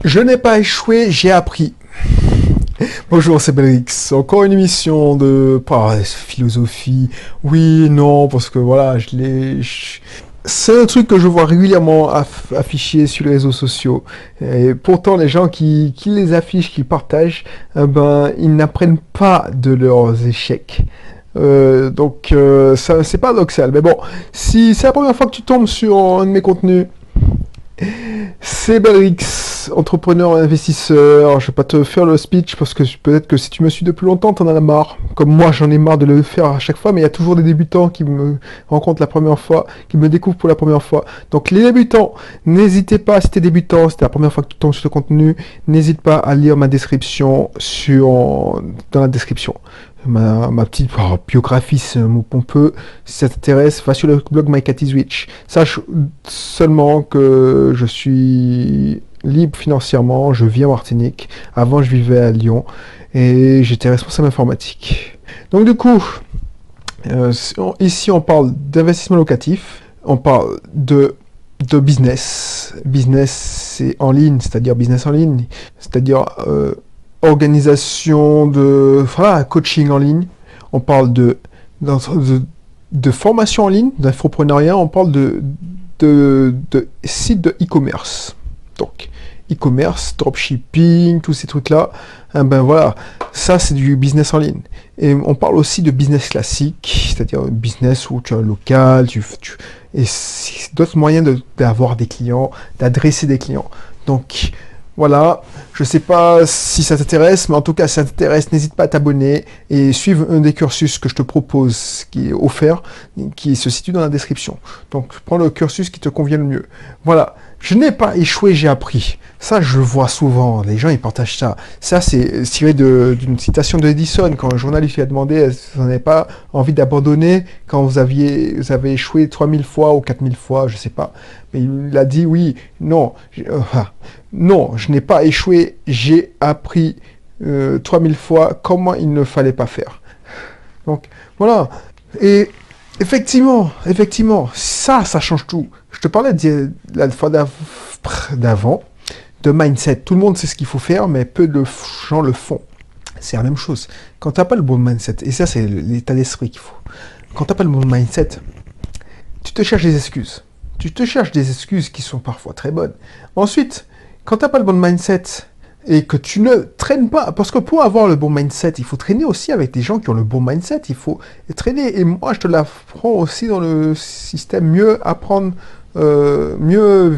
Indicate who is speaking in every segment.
Speaker 1: Je n'ai pas échoué, j'ai appris. Bonjour, c'est Belrix. Encore une émission de philosophie. Oui, non, parce que voilà, c'est un truc que je vois régulièrement affiché sur les réseaux sociaux. Et pourtant, les gens qui les affichent, qui partagent, ils n'apprennent pas de leurs échecs. Ça, c'est paradoxal. Mais bon, si c'est la première fois que tu tombes sur un de mes contenus, c'est Belrix, entrepreneur et investisseur. Je vais pas te faire le speech parce que peut-être que si tu me suis depuis longtemps, t'en as marre. Comme moi, j'en ai marre de le faire à chaque fois, mais il y a toujours des débutants qui me rencontrent la première fois, qui me découvrent pour la première fois. Donc les débutants, n'hésitez pas, si t'es débutant, si c'est la première fois que tu tombes sur ce contenu, n'hésite pas à lire ma description dans la description. Ma petite biographie, c'est un mot pompeux. Si ça t'intéresse, va sur le blog My Cat is Rich. Sache seulement que je suis libre financièrement, je vis en Martinique. Avant, je vivais à Lyon et j'étais responsable informatique. Donc du coup, ici on parle d'investissement locatif, on parle de business. Business, c'est en ligne, c'est-à-dire business en ligne, c'est-à-dire organisation coaching en ligne. On parle de formation en ligne, d'infoprenariat. On parle de sites de e-commerce. Donc, e-commerce, dropshipping, tous ces trucs-là. Voilà, ça c'est du business en ligne. Et on parle aussi de business classique, c'est-à-dire un business où tu as un local, et d'autres moyens d'avoir des clients, d'adresser des clients. Donc, voilà, je sais pas si ça t'intéresse, mais en tout cas, si ça t'intéresse, n'hésite pas à t'abonner et suivre un des cursus que je te propose, qui est offert, qui se situe dans la description. Donc, prends le cursus qui te convient le mieux. Voilà, je n'ai pas échoué, j'ai appris. Ça, je le vois souvent, les gens, ils partagent ça. Ça, c'est tiré d'une citation de Edison, quand un journaliste lui a demandé est-ce que vous n'avez pas envie d'abandonner quand vous avez échoué 3000 fois ou 4000 fois, je sais pas. Mais il a dit oui, non, non, je n'ai pas échoué, j'ai appris 3000 fois comment il ne fallait pas faire. Donc, voilà. Et effectivement, ça change tout. Je te parlais la fois d'avant, de mindset. Tout le monde sait ce qu'il faut faire, mais peu de gens le font. C'est la même chose. Quand tu n'as pas le bon mindset, et ça c'est l'état d'esprit qu'il faut, quand tu n'as pas le bon mindset, tu te cherches des excuses. Tu te cherches des excuses qui sont parfois très bonnes. Ensuite, quand tu n'as pas le bon mindset et que tu ne traînes pas, parce que pour avoir le bon mindset, il faut traîner aussi avec des gens qui ont le bon mindset, il faut traîner, et moi je te l'apprends aussi dans le système mieux apprendre, mieux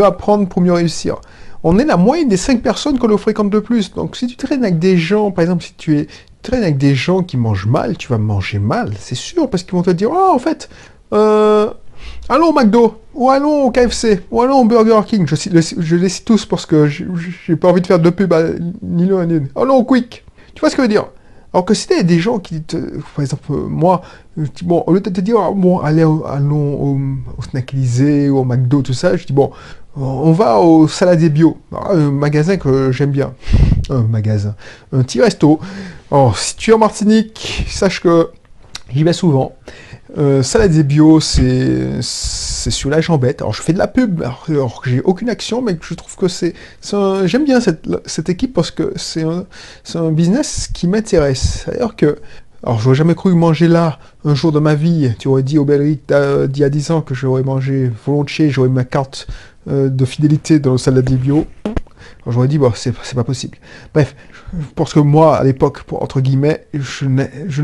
Speaker 1: apprendre pour mieux réussir. On est la moyenne des 5 personnes que l'on fréquente de plus. Donc si tu traînes avec des gens, par exemple, si tu traînes avec des gens qui mangent mal, tu vas manger mal, c'est sûr, parce qu'ils vont te dire, oh en fait, allons au McDo, ou allons au KFC, ou allons au Burger King. Je les cite tous parce que j'ai pas envie de faire de pub ni l'un ni l'autre. Allons au Quick. Tu vois ce que je veux dire? Alors que si t'as des gens qui par exemple, moi, bon, au lieu de te dire, bon, allons au Snack Élysée, ou au McDo, tout ça, je dis, bon, on va au Saladier Bio, un magasin que j'aime bien. Un petit resto. Alors, si tu es en Martinique, sache que j'y vais souvent. Saladier Bio, c'est sur la Jambette. Alors je fais de la pub, alors que j'ai aucune action, mais je trouve que j'aime bien cette équipe parce que c'est un business qui m'intéresse. C'est-à-dire que, alors j'aurais jamais cru manger là un jour de ma vie. Tu aurais dit au Belric d'il y a 10 ans que j'aurais mangé volontiers, j'aurais ma carte de fidélité dans le Saladier Bio. Alors j'aurais dit, bon, c'est pas possible. Bref, parce que moi, à l'époque, entre guillemets, je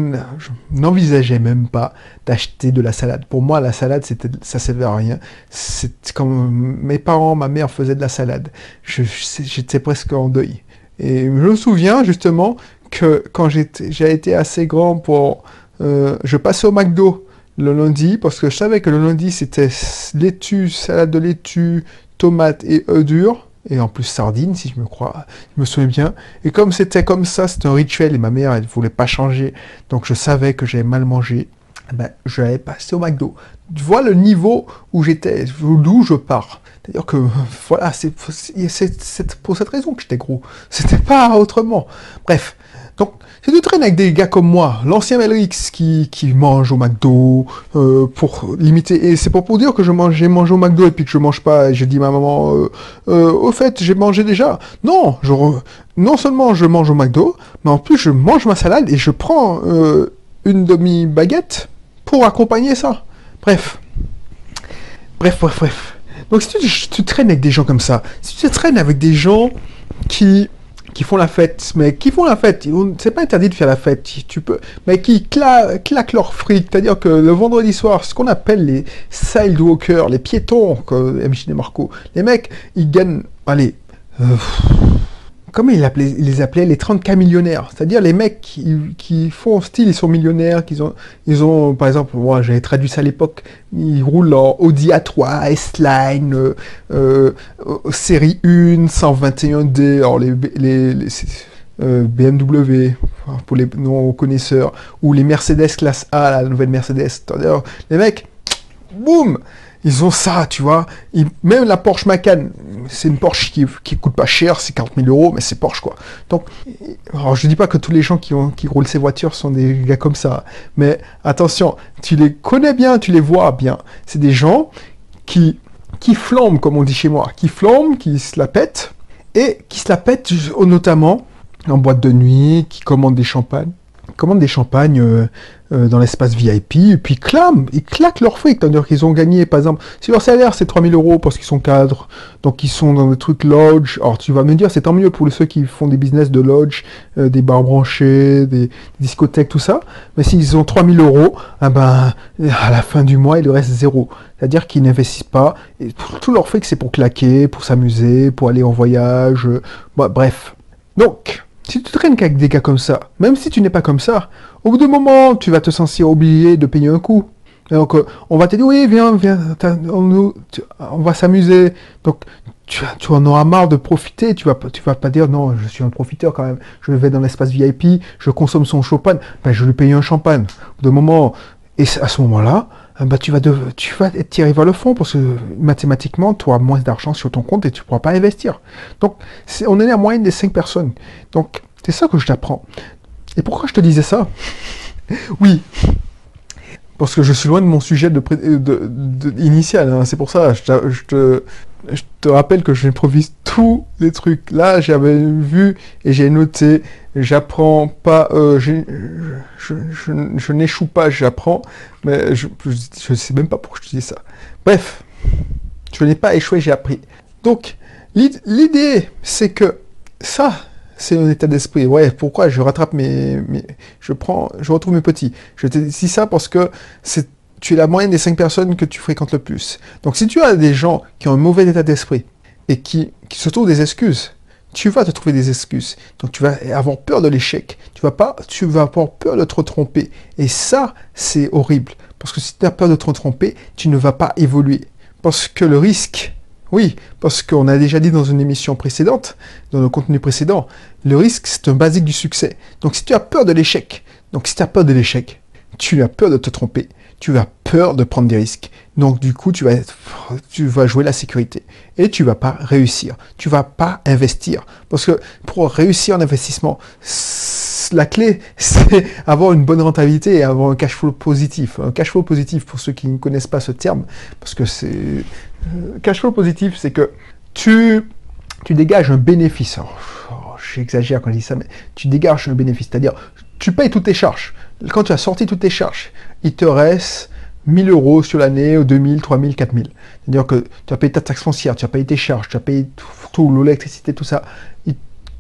Speaker 1: n'envisageais même pas d'acheter de la salade. Pour moi, la salade, ça servait à rien. C'est comme mes parents, ma mère faisaient de la salade. J'étais presque en deuil. Et je me souviens, justement, que quand j'ai été assez grand pour... je passais au McDo le lundi, parce que je savais que le lundi, c'était laitue, salade de laitue, tomates et œufs durs. Et en plus sardines, si je me souviens bien. Et comme c'était comme ça, c'était un rituel, et ma mère, elle voulait pas changer, donc je savais que j'avais mal mangé. eh ben, je l'avais pas acheté au McDo. Tu vois le niveau où j'étais, d'où je pars. C'est-à-dire que, voilà, c'est pour cette raison que j'étais gros. C'était pas autrement. Bref. Donc, si tu traînes avec des gars comme moi, l'ancien Melrix qui mange au McDo, pour limiter, et c'est pour dire que j'ai mangé au McDo et puis que je mange pas, et je dis à ma maman, au fait, j'ai mangé déjà. Non, non seulement je mange au McDo, mais en plus je mange ma salade et je prends une demi-baguette pour accompagner ça. Bref. Bref. Donc si tu traînes avec des gens comme ça, si tu traînes avec des gens qui font la fête, mais qui font la fête, c'est pas interdit de faire la fête, tu peux, mais qui claquent leur fric, c'est-à-dire que le vendredi soir, ce qu'on appelle les sidewalkers, les piétons, comme MJ Marco, les mecs, ils gagnent, allez, comment ils les appelaient les 30K millionnaires, c'est-à-dire les mecs qui font style, ils sont millionnaires, ils ont par exemple, moi j'avais traduit ça à l'époque, ils roulent en Audi A3, S-Line, série 1, 121D, alors les BMW, pour les non-connaisseurs, ou les Mercedes classe A, la nouvelle Mercedes, c'est-à-dire les mecs, boum, ils ont ça, tu vois. Même la Porsche Macan, c'est une Porsche qui coûte pas cher, c'est 40 000 euros, mais c'est Porsche, quoi. Donc, alors je dis pas que tous les gens qui roulent ces voitures sont des gars comme ça, mais attention, tu les connais bien, tu les vois bien. C'est des gens qui flambent, comme on dit chez moi, qui flambent, qui se la pètent, et qui se la pètent notamment en boîte de nuit, qui commandent des champagnes. Dans l'espace VIP, et puis ils claquent leur fric, c'est-à-dire qu'ils ont gagné, par exemple, si leur salaire c'est 3 000 euros parce qu'ils sont cadres, donc ils sont dans des trucs lodge, alors tu vas me dire, c'est tant mieux pour ceux qui font des business de lodge, des bars branchés, des discothèques, tout ça, mais s'ils ont 3 000 euros, eh ben, à la fin du mois, il leur reste zéro. C'est-à-dire qu'ils n'investissent pas, et tout leur fric c'est pour claquer, pour s'amuser, pour aller en voyage, bref. Donc, si tu traînes avec des gars comme ça, même si tu n'es pas comme ça, au bout d'un moment, tu vas te sentir obligé de payer un coup. Donc, on va te dire, oui, viens, on va s'amuser. Donc, tu en auras marre de profiter. Tu vas pas dire, non, je suis un profiteur quand même. Je vais dans l'espace VIP, je consomme son champagne. Ben, je lui paye un champagne. Au bout d'un moment, et à ce moment-là, bah, tu vas être tiré vers le fond parce que mathématiquement, tu auras moins d'argent sur ton compte et tu ne pourras pas investir. Donc, on est la moyenne des 5 personnes. Donc, c'est ça que je t'apprends. Et pourquoi je te disais ça? Oui, parce que je suis loin de mon sujet initial. Hein. C'est pour ça, je te rappelle que j'improvise tous les trucs. Là, j'avais vu et j'ai noté. J'apprends pas, je n'échoue pas, j'apprends, mais je sais même pas pourquoi je te dis ça. Bref, je n'ai pas échoué, j'ai appris. Donc, l'idée, c'est que ça, c'est un état d'esprit. Ouais, pourquoi je rattrape je retrouve mes petits. Je te dis ça parce que tu es la moyenne des 5 personnes que tu fréquentes le plus. Donc, si tu as des gens qui ont un mauvais état d'esprit et qui se trouvent des excuses, tu vas te trouver des excuses. Donc, tu vas avoir peur de l'échec. Tu vas avoir peur de te tromper. Et ça, c'est horrible. Parce que si tu as peur de te tromper, tu ne vas pas évoluer. Parce que le risque, oui, parce qu'on a déjà dit dans une émission précédente, dans le contenu précédent, le risque, c'est un basique du succès. Donc, si tu as peur de l'échec, tu as peur de te tromper, tu as peur de prendre des risques. Donc, du coup, tu vas jouer la sécurité. Et tu vas pas réussir. Tu vas pas investir. Parce que pour réussir en investissement, la clé, c'est avoir une bonne rentabilité et avoir un cash flow positif. Un cash flow positif, pour ceux qui ne connaissent pas ce terme, parce que c'est... cash flow positif, c'est que tu dégages un bénéfice. J'exagère quand je dis ça, mais tu dégages un bénéfice. C'est-à-dire, tu payes toutes tes charges. Quand tu as sorti toutes tes charges, il te reste 1 000 euros sur l'année, ou 2 000, 3 000, 4 000. C'est-à-dire que tu as payé ta taxe foncière, tu as payé tes charges, tu as payé tout l'électricité, tout ça.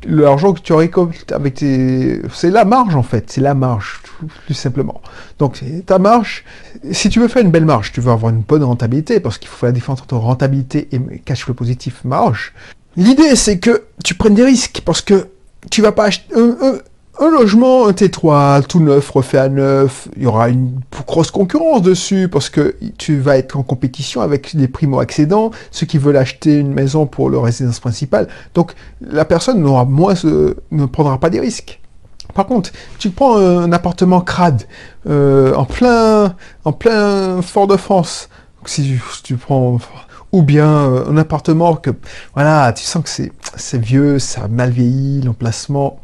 Speaker 1: L'argent que tu récoltes avec c'est la marge en fait, c'est la marge, plus simplement. Donc ta marge, si tu veux faire une belle marge, tu veux avoir une bonne rentabilité, parce qu'il faut faire la différence entre rentabilité et cash flow positif, marge. L'idée c'est que tu prennes des risques, parce que tu vas pas acheter un logement, un T3, tout neuf, refait à neuf, il y aura une grosse concurrence dessus parce que tu vas être en compétition avec les primo-accédants, ceux qui veulent acheter une maison pour leur résidence principale. Donc, la personne ne prendra pas des risques. Par contre, tu prends un appartement crade en plein Fort-de-France, si tu prends, ou bien un appartement que, voilà, tu sens que c'est vieux, ça a mal vieilli, l'emplacement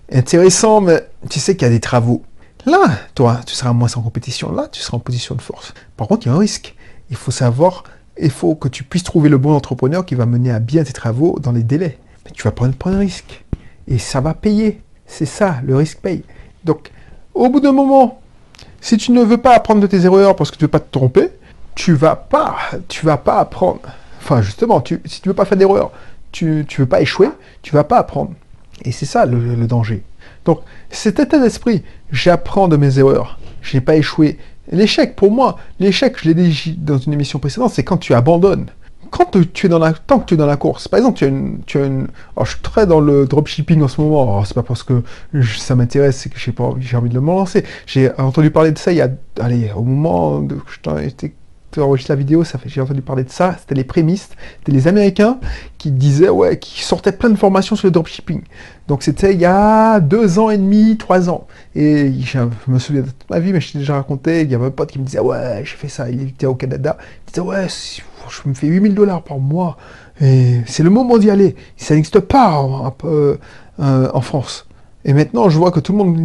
Speaker 1: est intéressant, mais tu sais qu'il y a des travaux. Là, toi, tu seras moins en compétition. Là, tu seras en position de force. Par contre, il y a un risque. Il faut savoir, il faut que tu puisses trouver le bon entrepreneur qui va mener à bien tes travaux dans les délais. Mais tu vas prendre un risque. Et ça va payer. C'est ça, le risque paye. Donc, au bout d'un moment, si tu ne veux pas apprendre de tes erreurs parce que tu ne veux pas te tromper, tu vas pas apprendre. Enfin, justement, si tu veux pas faire d'erreur, tu veux pas échouer, tu vas pas apprendre. Et c'est ça le danger. Donc, cet état d'esprit, j'apprends de mes erreurs, je n'ai pas échoué. L'échec, pour moi, l'échec, je l'ai dit dans une émission précédente, c'est quand tu abandonnes. Tant que tu es dans la course, par exemple, alors, je suis très dans le dropshipping en ce moment. Alors, c'est pas parce que ça m'intéresse, c'est que j'ai envie de me lancer. J'ai entendu parler de ça au moment où je enregistré la vidéo, j'ai entendu parler de ça. C'était les prémices, c'était les Américains qui disaient, qui sortaient plein de formations sur le dropshipping. Donc c'était il y a 2 ans et demi, 3 ans. Et je me souviens de toute ma vie, mais je t'ai déjà raconté, il y avait un pote qui me disait, ouais, j'ai fait ça, il était au Canada. Il disait, ouais, je me fais $8 000 par mois. Et c'est le moment d'y aller. Ça n'existe pas en France. Et maintenant, je vois que tout le monde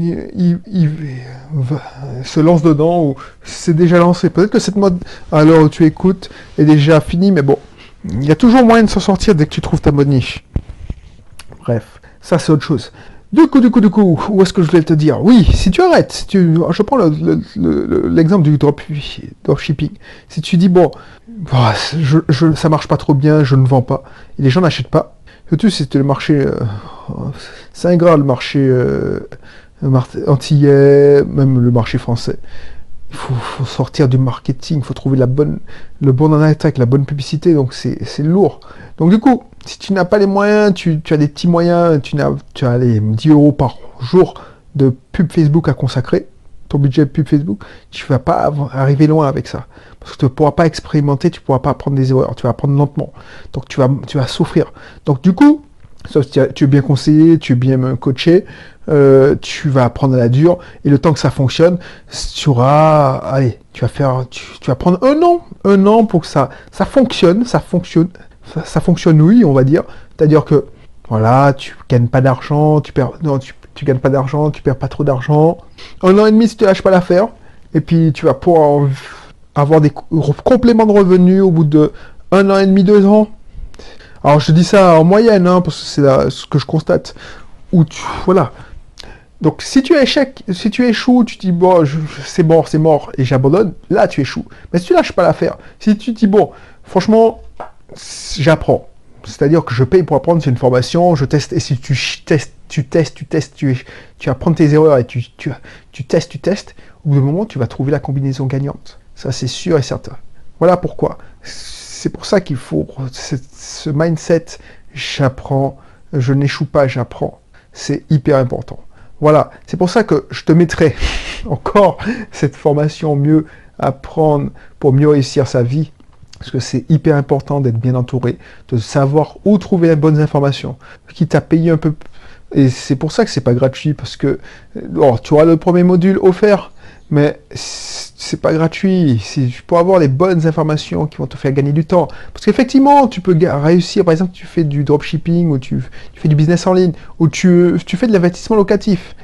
Speaker 1: se lance dedans ou c'est déjà lancé. Peut-être que cette mode, à l'heure où tu écoutes, est déjà finie, mais bon, il y a toujours moyen de s'en sortir dès que tu trouves ta mode niche. Bref, ça c'est autre chose. Du coup, où est-ce que je voulais te dire? Oui, si tu arrêtes, je prends l'exemple du dropshipping. Si tu dis, bon, ça marche pas trop bien, je ne vends pas, et les gens n'achètent pas, surtout si c'était le marché, c'est ingrat le marché antillais, même le marché français. Il faut sortir du marketing, il faut trouver le bon attaque, la bonne publicité, donc c'est lourd. Donc du coup, si tu n'as pas les moyens, tu as des petits moyens, tu as les 10 € par jour de pub Facebook à consacrer, ton budget de pub Facebook, tu ne vas pas arriver loin avec ça. Parce que tu ne pourras pas expérimenter, tu ne pourras pas apprendre des erreurs, tu vas apprendre lentement. Donc tu vas souffrir. Donc du coup, sauf si tu es bien conseillé, tu es bien coaché, tu vas apprendre à la dure, et le temps que ça fonctionne, tu vas prendre un an pour que ça fonctionne, oui, on va dire. C'est-à-dire que, voilà, tu gagnes pas d'argent, tu gagnes pas d'argent, tu perds pas trop d'argent. 1 an et demi si tu lâches pas l'affaire, et puis tu vas pouvoir avoir des compléments de revenus au bout de 1 an et demi, 2 ans. Alors je dis ça en moyenne, parce que c'est ce que je constate. Voilà. Donc si tu échoues, tu dis bon, c'est mort et j'abandonne, là tu échoues. Mais si tu lâches pas l'affaire, si tu dis bon, franchement, j'apprends. C'est-à-dire que je paye pour apprendre, c'est une formation, je teste, et si tu apprends tes erreurs et tu testes, au bout d'un moment tu vas trouver la combinaison gagnante. Ça c'est sûr et certain. Voilà pourquoi. C'est pour ça qu'il faut ce mindset, j'apprends, je n'échoue pas, j'apprends. C'est hyper important. Voilà, c'est pour ça que je te mettrai encore cette formation mieux apprendre pour mieux réussir sa vie. Parce que c'est hyper important d'être bien entouré, de savoir où trouver les bonnes informations, quitte à payer un peu. Et c'est pour ça que c'est pas gratuit, parce que tu auras le premier module offert, mais c'est pas gratuit. Pour avoir les bonnes informations qui vont te faire gagner du temps. Parce qu'effectivement, tu peux réussir, par exemple, tu fais du dropshipping, ou tu fais du business en ligne, ou tu fais de l'investissement locatif.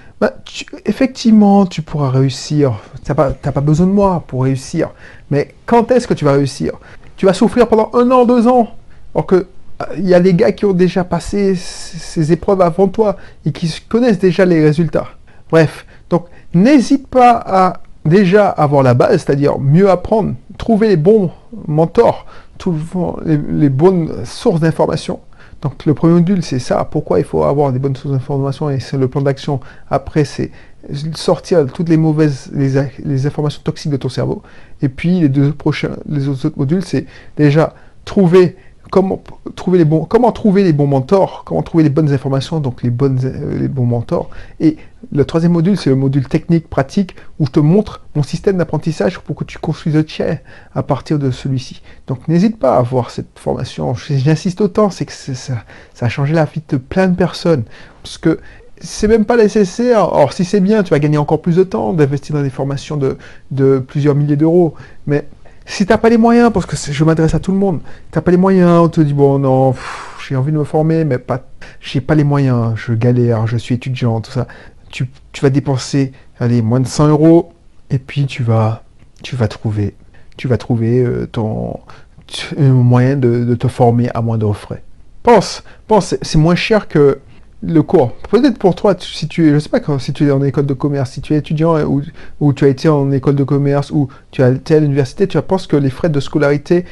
Speaker 1: Effectivement, tu pourras réussir. T'as pas besoin de moi pour réussir. Mais quand est-ce que tu vas réussir? Tu vas souffrir pendant 1 an, 2 ans. Alors que il y a des gars qui ont déjà passé ces épreuves avant toi et qui connaissent déjà les résultats. Bref, donc n'hésite pas à déjà avoir la base, c'est-à-dire mieux apprendre, trouver les bons mentors, les bonnes sources d'informations. Donc le premier module, c'est ça, pourquoi il faut avoir des bonnes sources d'informations, et c'est le plan d'action. Après, c'est sortir toutes les informations toxiques de ton cerveau. Et puis les autres modules, c'est déjà comment trouver les bons mentors, comment trouver les bonnes informations, donc les bons mentors. Et le 3e module, c'est le module technique, pratique, où je te montre mon système d'apprentissage pour que tu construises le tien à partir de celui-ci. Donc n'hésite pas à avoir cette formation. J'insiste autant, c'est que ça a changé la vie de plein de personnes. Parce que c'est même pas nécessaire. Or, si c'est bien, tu vas gagner encore plus de temps d'investir dans des formations de plusieurs milliers d'euros. Mais si t'as pas les moyens, parce que je m'adresse à tout le monde, t'as pas les moyens, on te dit, bon, non, j'ai envie de me former, mais pas, j'ai pas les moyens, je galère, je suis étudiant, tout ça. Tu vas dépenser, allez, moins de 100 euros, et puis tu vas trouver, un moyen de te former à moindre frais. Pense, c'est moins cher que le cours. Peut-être pour toi, si tu es, je sais pas si tu es en école de commerce, si tu es étudiant ou tu as été en école de commerce ou tu as été à l'université, tu penses que les frais de scolarité,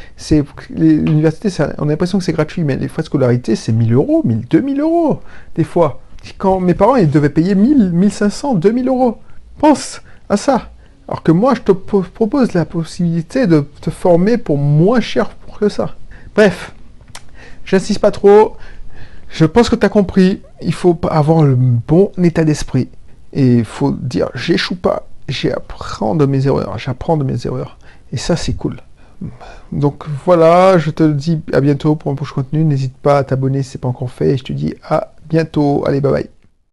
Speaker 1: l'université, on a l'impression que c'est gratuit, mais les frais de scolarité, c'est 1000 euros, 1000, 2000 euros, des fois. Quand mes parents, ils devaient payer 1000, 1500, 2000 euros. Pense à ça. Alors que moi, je te propose la possibilité de te former pour moins cher que ça. Bref, j'insiste pas trop. Je pense que tu as compris. Il faut avoir le bon état d'esprit. Et il faut dire, j'échoue pas. J'apprends de mes erreurs. J'apprends de mes erreurs. Et ça, c'est cool. Donc voilà, je te dis à bientôt pour un prochain contenu. N'hésite pas à t'abonner si ce n'est pas encore fait. Et je te dis à bientôt. Allez, bye bye.